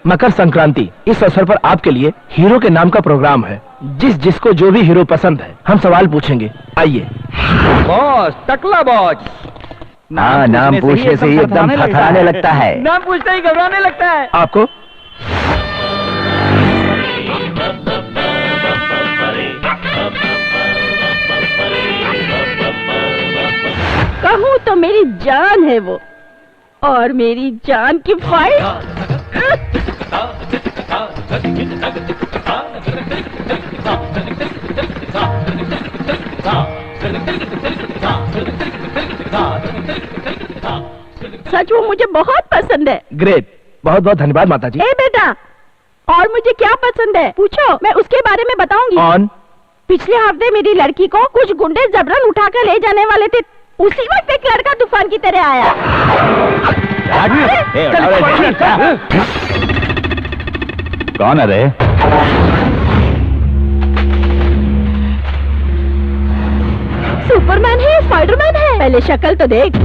मकर संक्रांति, इस अवसर पर आपके लिए हीरो के नाम का प्रोग्राम है। जिसको जो भी हीरो पसंद है हम सवाल पूछेंगे। आइए। बॉस, टकला बॉस। हाँ, नाम पूछने से ही एकदम थरथराने लगता है। नाम पूछते ही घबराने लगता है। आपको कहूँ तो मेरी जान है वो, और मेरी जान की फाइट। सच वो मुझे बहुत पसंद है। ग्रेट, बहुत बहुत धन्यवाद माता जी। ए बेटा, और मुझे क्या पसंद है पूछो, मैं उसके बारे में बताऊंगी। ऑन। पिछले हफ्ते मेरी लड़की को कुछ गुंडे जबरन उठाकर ले जाने वाले थे, उसी वक्त एक लड़का तूफान की तरह आया। कौन है रे? सुपरमैन है, स्पाइडरमैन है, पहले शक्ल तो देख।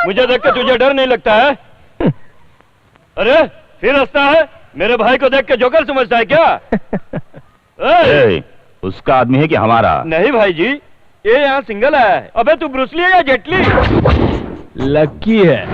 मुझे देख के तुझे डर नहीं लगता है? अरे फिर हंसता है? मेरे भाई को देख के जोकर समझता है क्या? उसका आदमी है कि हमारा? नहीं भाई जी, ये यहाँ सिंगल आया है। अबे तू ब्रूस ली है या जेटली? लकी है।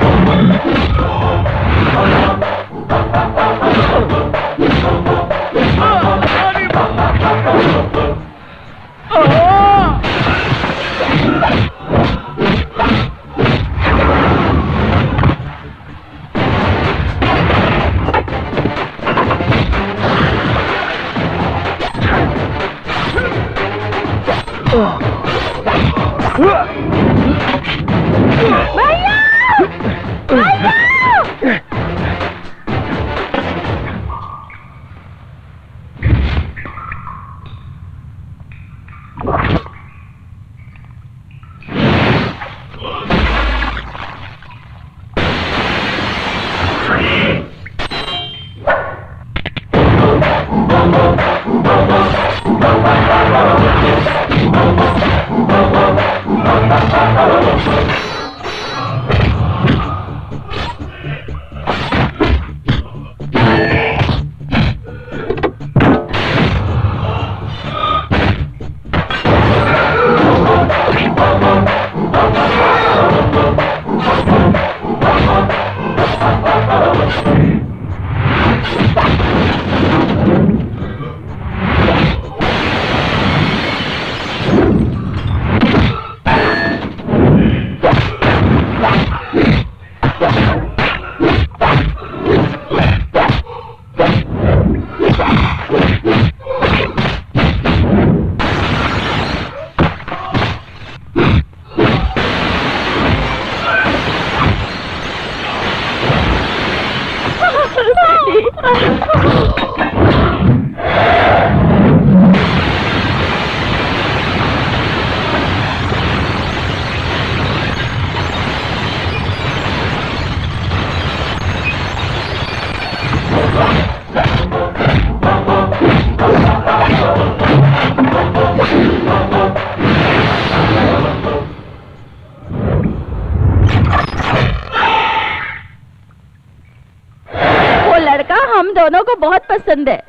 दोनों को बहुत पसंद है।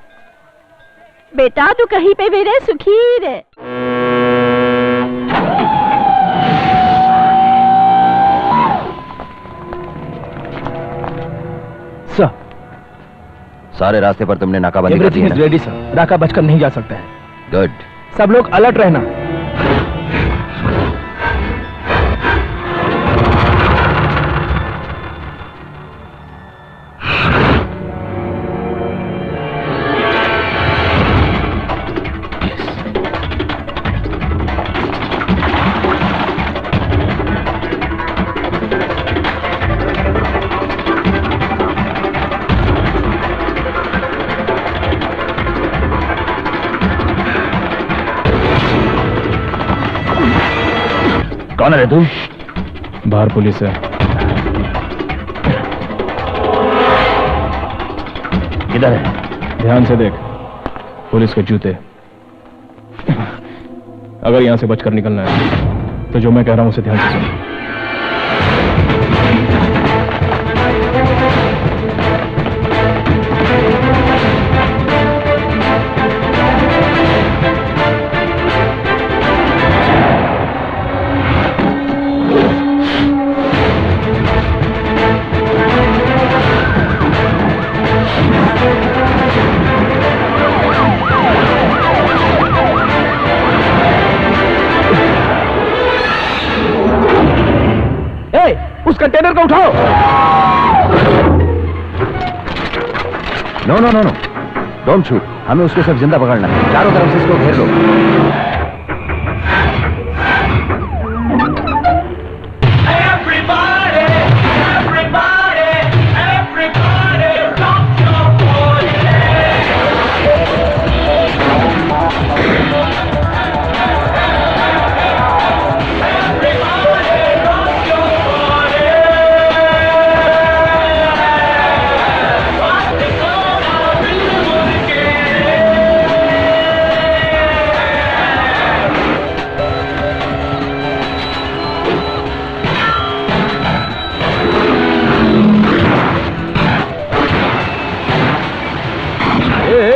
बेटा तू कहीं पे भी रहे, सुखी रहे। सर, सारे रास्ते पर तुमने नाकाबंदी कर दी है ना? रेडी सर, नाका बचकर नहीं जा सकता है। गुड। सब लोग अलर्ट रहना। कौन है तू? बाहर पुलिस है। किधर है? ध्यान से देख, पुलिस के जूते। अगर यहां से बचकर निकलना है तो जो मैं कह रहा हूं उसे ध्यान से सुन। उस कंटेनर को उठाओ। No no no no, don't shoot. हमें उसको सिर्फ जिंदा पकड़ना है। चारों तरफ से इसको घेर लो।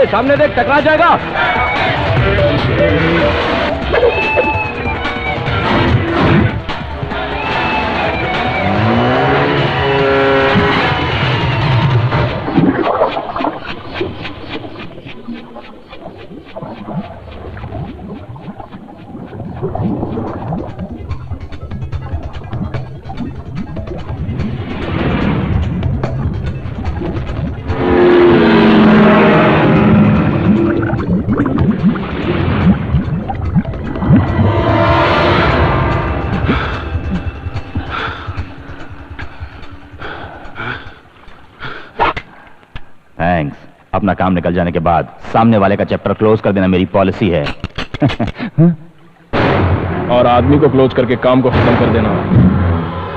सामने देख, टकरा जाएगा। थैंक्स। अपना काम निकल जाने के बाद सामने वाले का चैप्टर क्लोज कर देना मेरी पॉलिसी है। और आदमी को क्लोज करके काम को खत्म कर देना,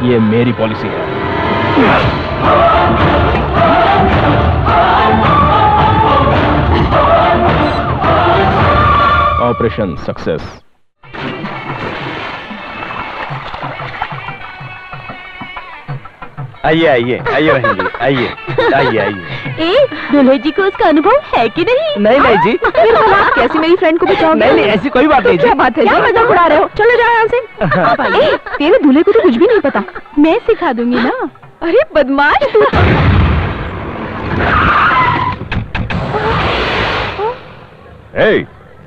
ये मेरी पॉलिसी है। Operation success. आइए आइए आइए बहन जी, आइए आइए आइए। दूल्हे जी को उसका अनुभव है कि नहीं? नहीं नहीं जी। फिर आप कैसे मेरी फ्रेंड को बचाओगे? नहीं नहीं, ऐसी कोई बात नहीं जी। क्या बात है? क्या मजाक उड़ा रहे हो? चलो जाओ यहाँ से। तेरे दूल्हे को तो कुछ भी नहीं पता। मैं सिखा दूंगी ना। अरे बदमाश तू।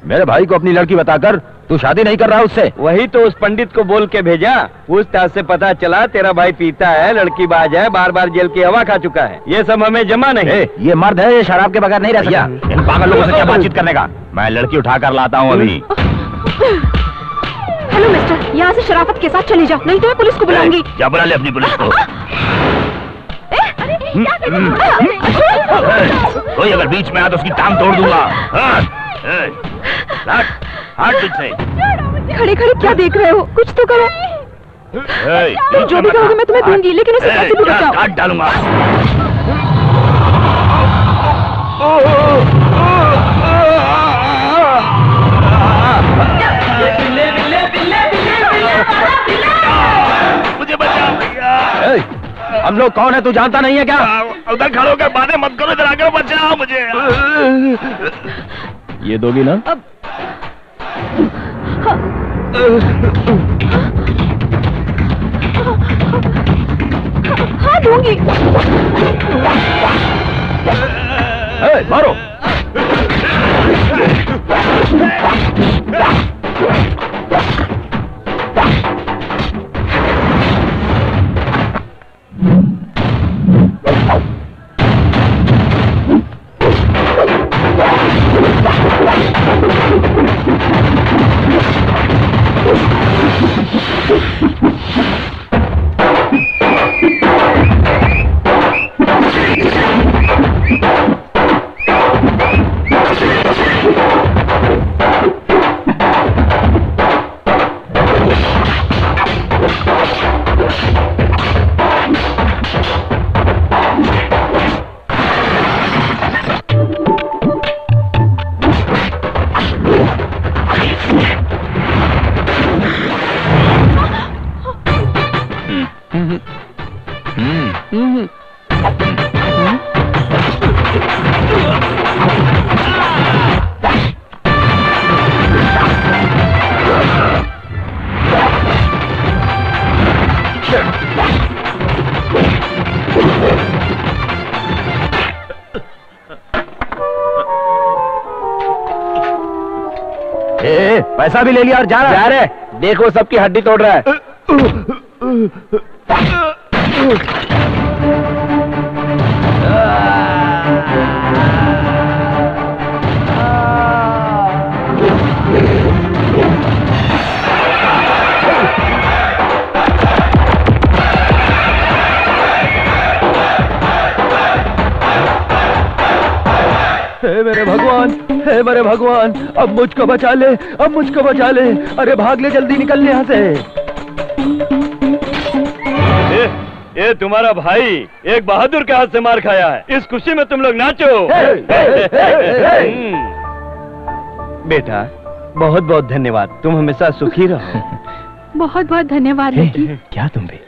मेरे भाई को अपनी लड़की बताकर तू शादी नहीं कर रहा उससे? वही तो उस पंडित को बोल के भेजा। पूछताछ से पता चला तेरा भाई पीता है, लड़की बाज है, बार बार जेल की हवा खा चुका है। ये सब हमें जमा नहीं। ये मर्द है, ये शराब के बगैर नहीं रह सकता। इन पागल लोगों से क्या बातचीत करने का? मैं लड़की उठा कर लाता हूँ अभी। हेलो मिस्टर, यहाँ से शराफत के साथ चले जाओ, नहीं तो मैं पुलिस को बुलाऊंगी। क्या बुला ले अपनी पुलिस को? कोई अगर बीच में आ तो उसकी टांग तोड़ दूंगा। खड़े खड़े क्या देख रहे हो? कुछ तो करो। जो भी कहोगे मैं तुम्हें दूंगी, लेकिन उसे कैसे भी बचाओ। काट डालूंगा। मुझे बचाओ भैया। हम लोग कौन है तू जानता नहीं है क्या? उधर खड़ो कर बातें मत करो, इधर आकर बचाओ मुझे। ये दोगी ना? हाँ दूंगी। मारो। पैसा भी ले लिया और जा रहा है। देखो सबकी हड्डी तोड़ रहा है। हे मेरे भगवान, हे मेरे भगवान, अब मुझको बचा ले, अब मुझको बचा ले। अरे भाग ले, जल्दी निकल यहाँ से। ये तुम्हारा भाई एक बहादुर के हाथ से मार खाया है। इस खुशी में तुम लोग नाचो। बेटा बहुत बहुत धन्यवाद, तुम हमेशा सुखी रहो। बहुत बहुत धन्यवाद लकी। क्या तुम भी?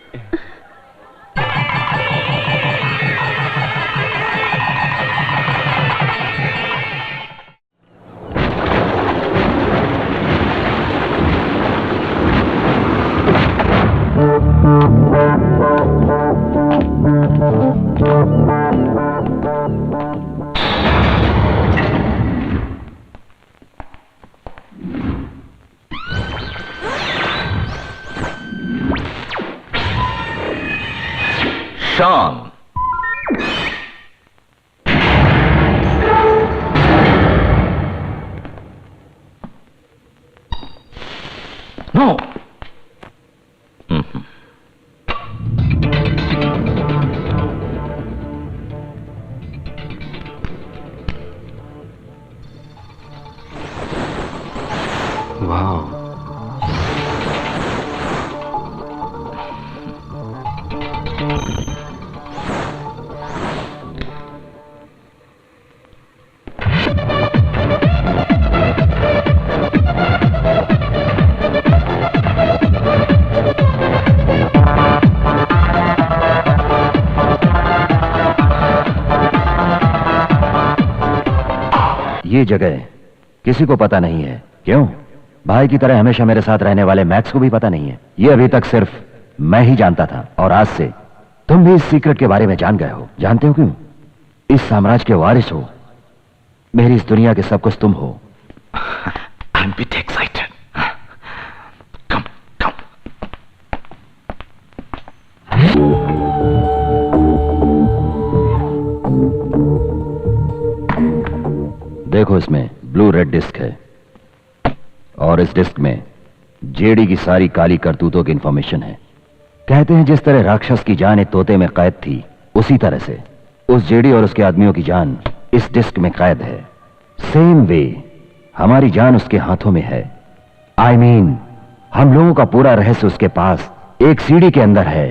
Sean. No. Wow. ये जगह किसी को पता नहीं है। क्यों? भाई की तरह हमेशा मेरे साथ रहने वाले मैक्स को भी पता नहीं है। ये अभी तक सिर्फ मैं ही जानता था, और आज से तुम भी इस सीक्रेट के बारे में जान गए हो। जानते हो क्यों? इस साम्राज्य के वारिस हो, मेरी इस दुनिया के सब कुछ तुम हो। I'm a bit excited. Come, come. देखो, इसमें ब्लू रेड डिस्क है, और इस डिस्क में जेडी की सारी काली करतूतों की इंफॉर्मेशन है। कहते हैं जिस तरह राक्षस की जान एक तोते में कैद थी, उसी तरह से उस जेडी और उसके आदमियों की जान इस डिस्क में कैद है। सेम वे हमारी जान उसके हाथों में है। I mean, हम लोगों का पूरा रहस्य उसके पास एक सीडी के अंदर है।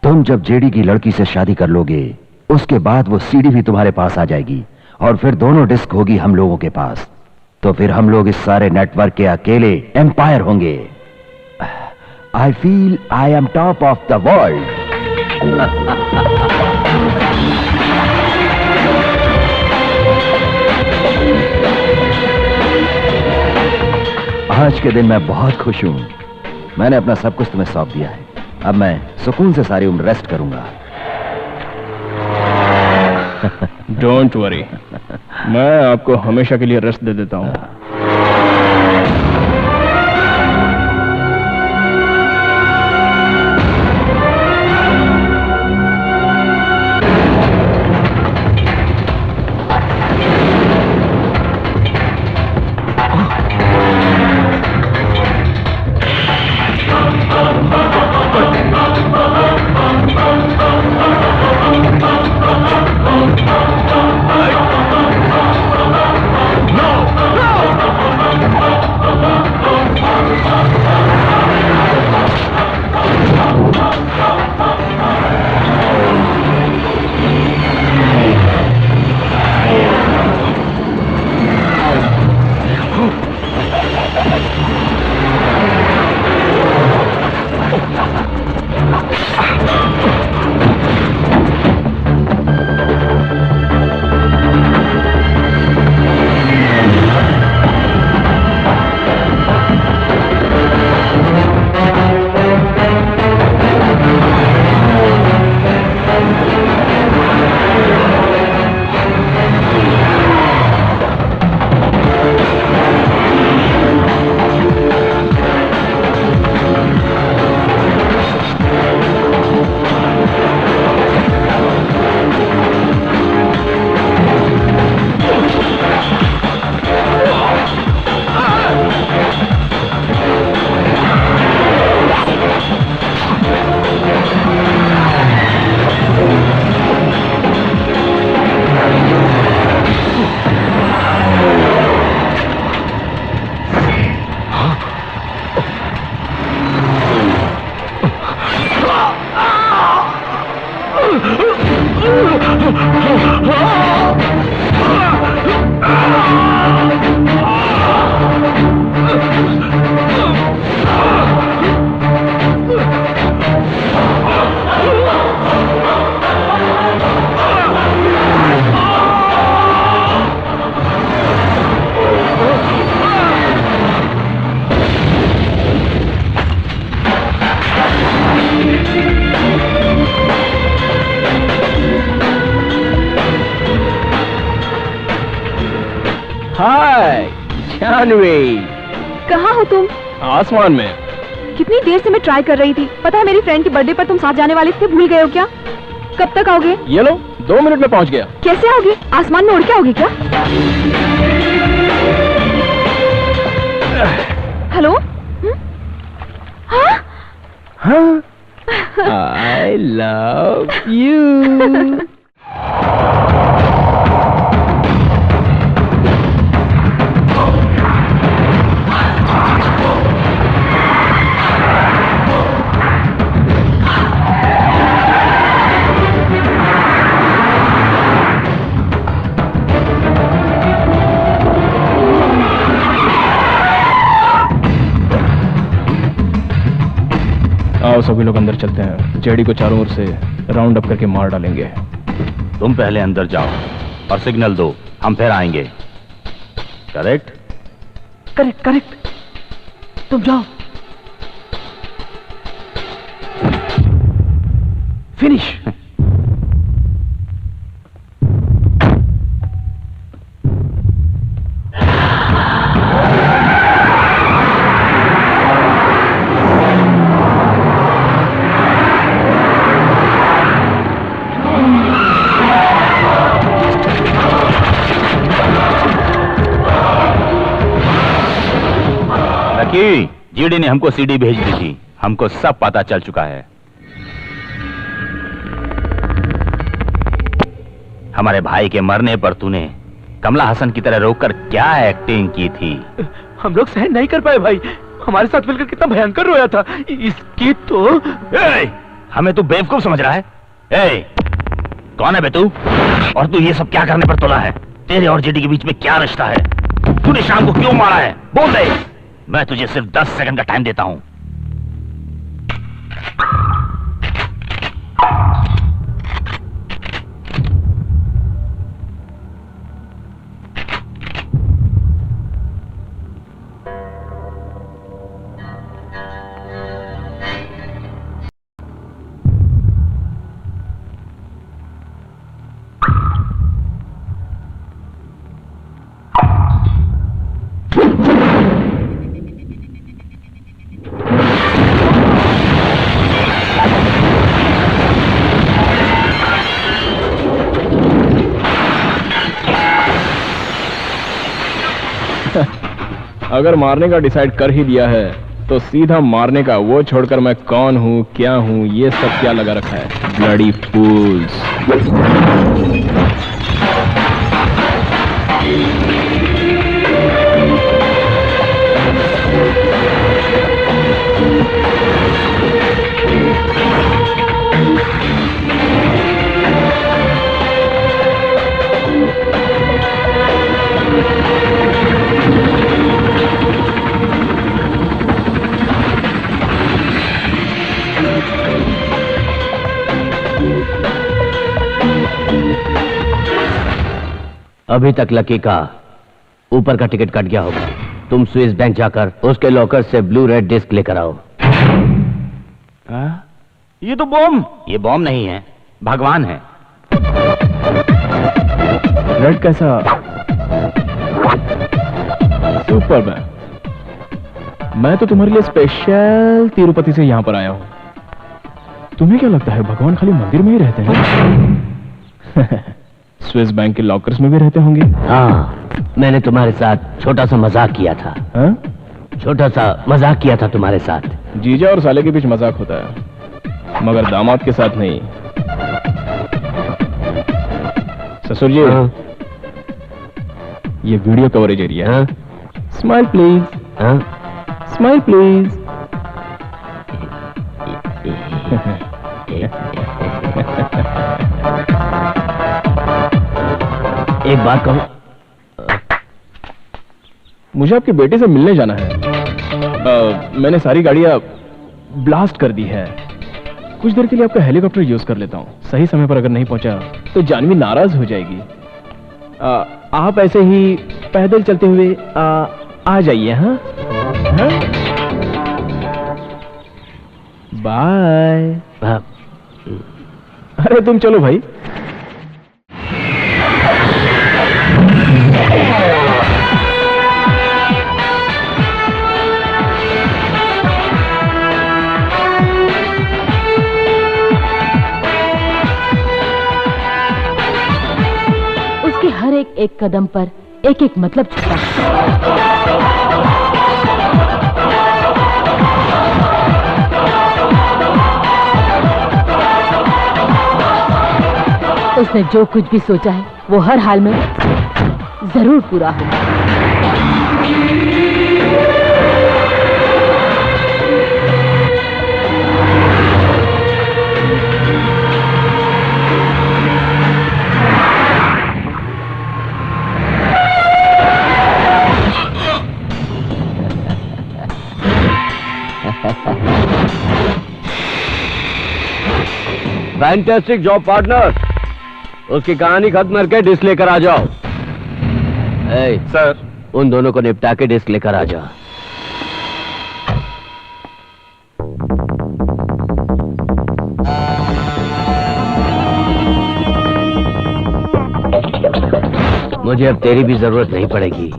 तुम जब जेडी की लड़की से शादी कर लोगे, उसके बाद वो सीडी भी तुम्हारे पास आ जाएगी, और फिर दोनों डिस्क होगी हम लोगों के पास। तो फिर हम लोग इस सारे नेटवर्क के अकेले एम्पायर होंगे। I feel I am top of the world. आज के दिन मैं बहुत खुश हूं। मैंने अपना सब कुछ तुम्हें सौंप दिया है। अब मैं सुकून से सारी उम्र रेस्ट करूंगा। डोंट वरी, मैं आपको हमेशा के लिए रेस्ट दे देता हूं। हाय जानवी, कहाँ हो तुम? आसमान में। कितनी देर से मैं ट्राई कर रही थी। पता है मेरी फ्रेंड के बर्थडे पर तुम साथ जाने वाले थे, भूल गए हो क्या? कब तक आओगे? ये लो, 2 मिनट में पहुंच गया। कैसे आओगे? आसमान में उड़ के आओगे क्या? हेलो? हाँ? I love you. आओ सभी लोग अंदर चलते हैं। जेडी को चारों ओर से राउंड अप करके मार डालेंगे। तुम पहले अंदर जाओ और सिग्नल दो, हम फिर आएंगे। करेक्ट? करेक्ट करेक्ट, तुम जाओ। फिनिश। जीडी ने हमको सीडी भेज दी थी, हमको सब पता चल चुका है। हमारे भाई के मरने पर तूने कमला हसन की तरह रोककर क्या एक्टिंग की थी? हम लोग सहन नहीं कर पाए भाई, हमारे साथ मिलकर कितना भयंकर रोया था। इसकी तो हमें तू बेवकूफ समझ रहा है? कौन है बे तू? और तू ये सब क्या करने पर तुला है? तेरे और जीडी के बीच में क्या रिश्ता है? तूने शाम को क्यों मारा है? बोल दे। मैं तुझे सिर्फ 10 सेकंड का टाइम देता हूं। अगर मारने का डिसाइड कर ही दिया है तो सीधा मारने का, वो छोड़कर मैं कौन हूं, क्या हूं, ये सब क्या लगा रखा है? ब्लडी फूल्स। अभी तक लकी का ऊपर का टिकट कट गया होगा। तुम स्विस बैंक जाकर उसके लॉकर से ब्लू रेड डिस्क लेकर आओ। ये तो बॉम्ब। ये बॉम्ब नहीं है, भगवान है। रेड कैसा? सुपर मैन, मैं तो तुम्हारे लिए स्पेशल तिरुपति से यहां पर आया हूं। तुम्हें क्या लगता है भगवान खाली मंदिर में ही रहते हैं? स्विस बैंक के लॉकर्स में भी रहते होंगे। हाँ, मैंने तुम्हारे साथ छोटा सा मजाक किया था। हाँ? छोटा सा मजाक किया था तुम्हारे साथ। जीजा और साले के बीच मजाक होता है, मगर दामाद के साथ नहीं। ससुर जी, हाँ? ये वीडियो कवरेज एरिया है। हाँ? Smile please. हाँ? Smile please. एक बात कहूं, मुझे आपके बेटे से मिलने जाना है। मैंने सारी गाड़ियां ब्लास्ट कर दी है। कुछ देर के लिए आपका हेलीकॉप्टर यूज कर लेता हूं। सही समय पर अगर नहीं पहुंचा तो जानवी नाराज हो जाएगी। आप ऐसे ही पैदल चलते हुए आ जाइए। हाँ, बाय। अरे तुम चलो भाई। एक कदम पर एक एक मतलब छुपा। उसने जो कुछ भी सोचा है वो हर हाल में जरूर पूरा होगा। Fantastic job partner. उसकी कहानी खत्म करके डिस्क लेकर आ जाओ। सर, उन दोनों को निपटा के डिस्क लेकर आ जाओ। मुझे अब तेरी भी जरूरत नहीं पड़ेगी।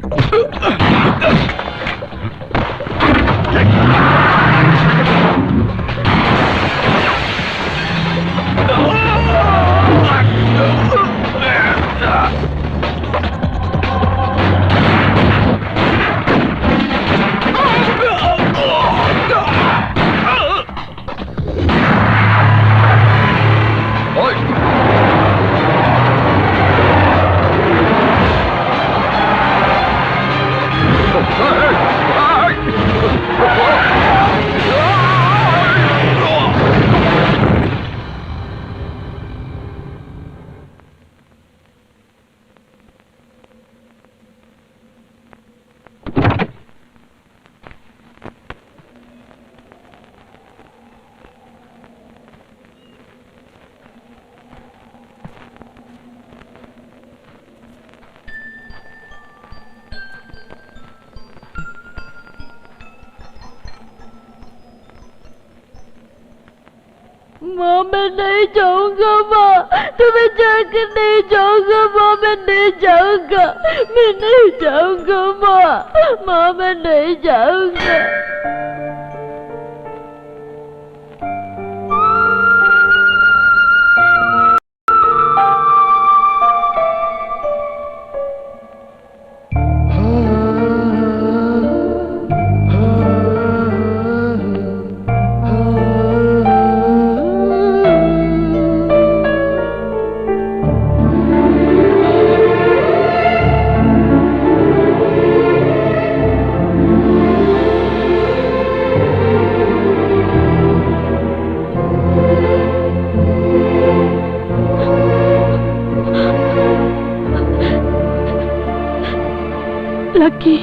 माँ मैं नहीं जाऊंगा, माँ तुम्हें जाकर नहीं जाऊंगा, माँ मैं नहीं जाऊंगा, मैं नहीं जाऊंगा माँ, माँ मैं नहीं जाऊंगा। लकी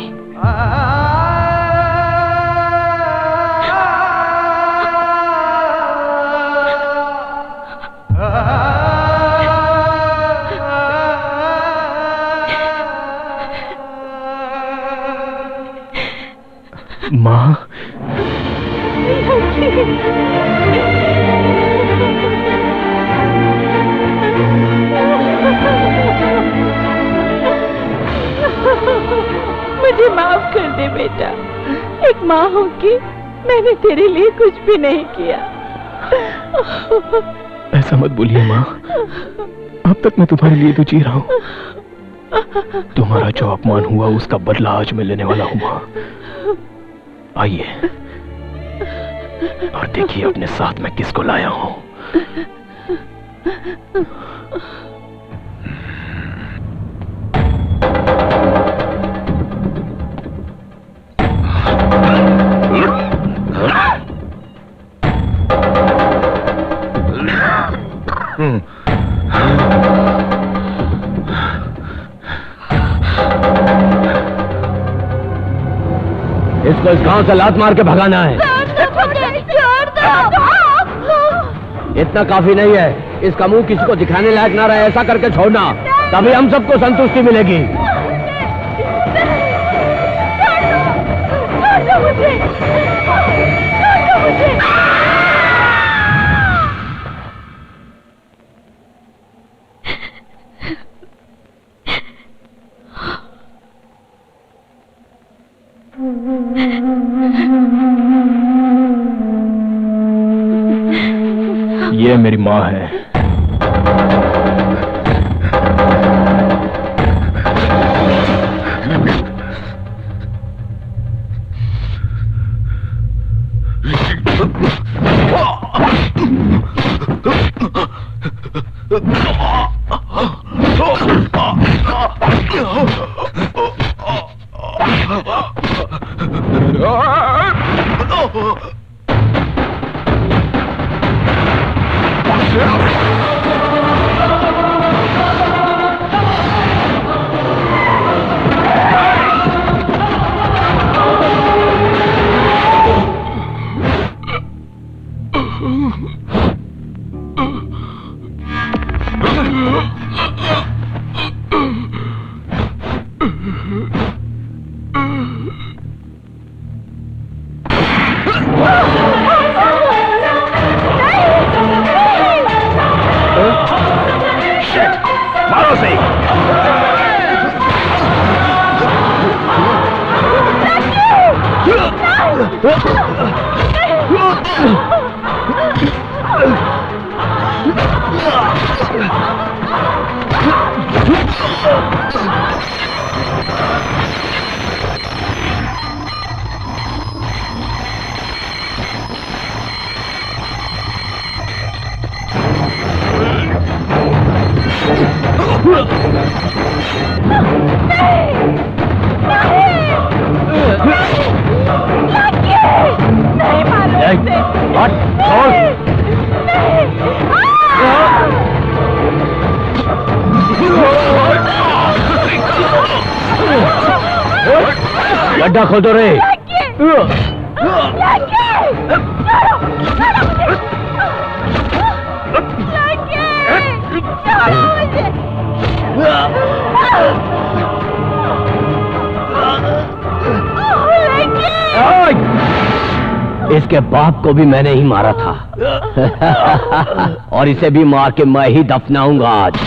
माँ, मुझे माफ कर दे बेटा, एक माँ होके मैंने तेरे लिए कुछ भी नहीं किया। ऐसा मत बोलिए माँ, अब तक मैं तुम्हारे लिए तो जी रहा हूँ। तुम्हारा जो अपमान हुआ उसका बदला आज मैं लेने वाला हूँ माँ। आइए और देखिए अपने साथ में किसको लाया हूँ। इसको इस गांव से लात मार के भगाना है। इतना काफी नहीं है, इसका मुंह किसी को दिखाने लायक ना रहे, ऐसा करके छोड़ना, तभी हम सबको संतुष्टि मिलेगी। ये मेरी माँ है। मारो से गड्ढा खोदो रे। इसके बाप को भी मैंने ही मारा था और इसे भी मार के मैं ही दफनाऊंगा आज।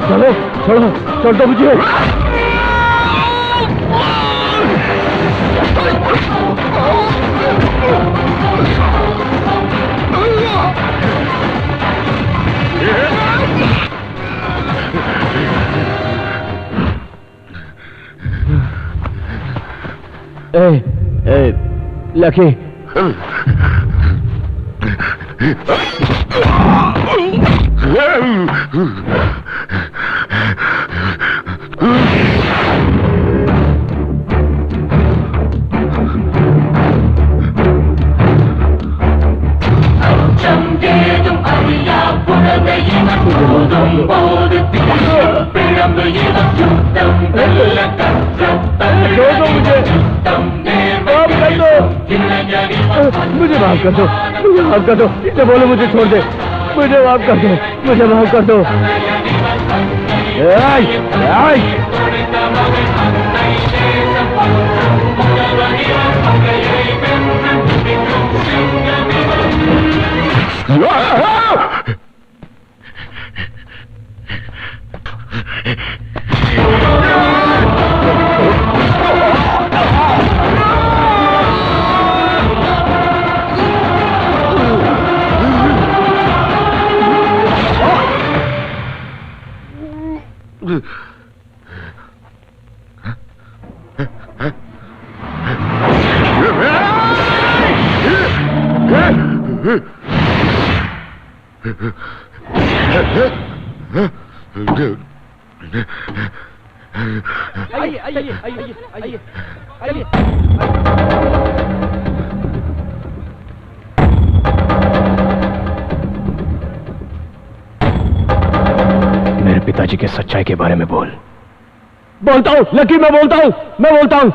चलो छोड़ो, छोड़ दो मुझे। लकी मुझे माफ कर दो, मुझे माफ कर दो। इसे बोलो मुझे छोड़ दे, मुझे माफ कर दो, मुझे माफ कर दो। आइए। मेरे पिताजी के सच्चाई के बारे में बोलता हूं लकी, मैं बोलता हूं।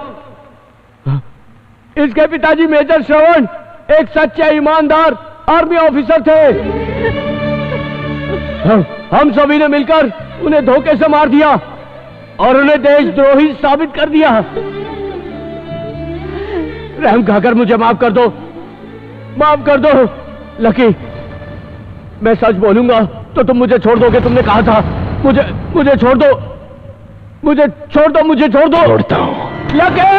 इसके पिताजी मेजर श्रवण एक सच्चे ईमानदार आर्मी ऑफिसर थे। हम सभी ने मिलकर उन्हें धोखे से मार दिया और उन्हें देशद्रोही साबित कर दिया। रहम खाकर मुझे माफ कर दो लकी। मैं सच बोलूंगा तो तुम मुझे छोड़ दोगे, तुमने कहा था। मुझे छोड़ दो, मुझे छोड़ दो। छोड़ता हूं लकी।